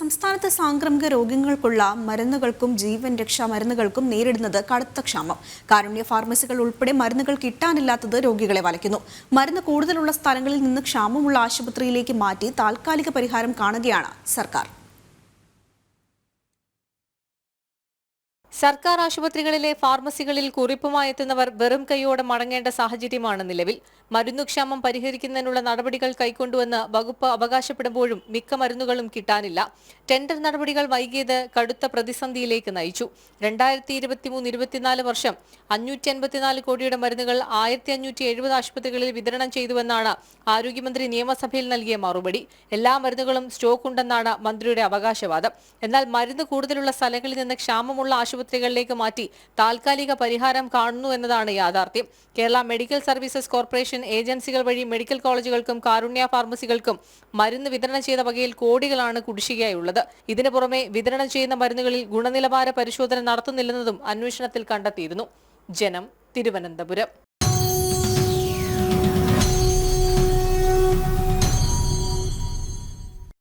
സംസ്ഥാനത്ത് സാംക്രമിക രോഗങ്ങൾക്കുള്ള മരുന്നുകൾക്കും ജീവൻ രക്ഷാ മരുന്നുകൾക്കും നേരിടുന്നത് കടുത്ത ക്ഷാമം. കാരുണ്യ ഫാർമസികൾ ഉൾപ്പെടെ മരുന്നുകൾ കിട്ടാനില്ലാത്തത് രോഗികളെ വലയ്ക്കുന്നു. മരുന്ന് കൂടുതലുള്ള സ്ഥലങ്ങളിൽ നിന്ന് ക്ഷാമമുള്ള ആശുപത്രിയിലേക്ക് മാറ്റി താൽക്കാലിക പരിഹാരം കാണുകയാണ് സർക്കാർ. സർക്കാർ ആശുപത്രികളിലെ ഫാർമസികളിൽ കുറിപ്പുമായി എത്തുന്നവർ വെറും കൈയോടെ മടങ്ങേണ്ട സാഹചര്യമാണ് നിലവിൽ. മരുന്നുക്ഷാമം പരിഹരിക്കുന്നതിനുള്ള നടപടികൾ കൈക്കൊണ്ടുവന്ന് വകുപ്പ് അവകാശപ്പെടുമ്പോഴും മിക്ക മരുന്നുകളും കിട്ടാനില്ല. ടെൻഡർ നടപടികൾ വൈകിയത് കടുത്ത പ്രതിസന്ധിയിലേക്ക് നയിച്ചു. 2023-24 വർഷം 554 കോടിയുടെ മരുന്നുകൾ 1570 ആശുപത്രികളിൽ വിതരണം ചെയ്തുവെന്നാണ് ആരോഗ്യമന്ത്രി നിയമസഭയിൽ നൽകിയ മറുപടി. എല്ലാ മരുന്നുകളും സ്റ്റോക്ക് ഉണ്ടെന്നാണ് മന്ത്രിയുടെ അവകാശവാദം. എന്നാൽ മരുന്ന് കൂടുതലുള്ള സ്ഥലങ്ങളിൽ നിന്ന് ക്ഷാമമുള്ള ആശുപത്രികളിലേക്ക് മാറ്റി താൽക്കാലിക പരിഹാരം കാണുന്നു എന്നതാണ് യാഥാർത്ഥ്യം. കേരള മെഡിക്കൽ സർവീസസ് കോർപ്പറേഷൻ ഏജൻസികൾ വഴി മെഡിക്കൽ കോളേജുകൾക്കും കാരുണ്യ ഫാർമസികൾക്കും മരുന്ന് വിതരണം ചെയ്ത വകയിൽ കോടികളാണ് കുടിശ്ശികയായുള്ളത്. ഇതിനു പുറമെ വിതരണം ചെയ്യുന്ന മരുന്നുകളിൽ ഗുണനിലവാര പരിശോധന നടത്തുന്നില്ലെന്നതും അന്വേഷണത്തിൽ കണ്ടെത്തിയിരുന്നു. ജനം, തിരുവനന്തപുരം.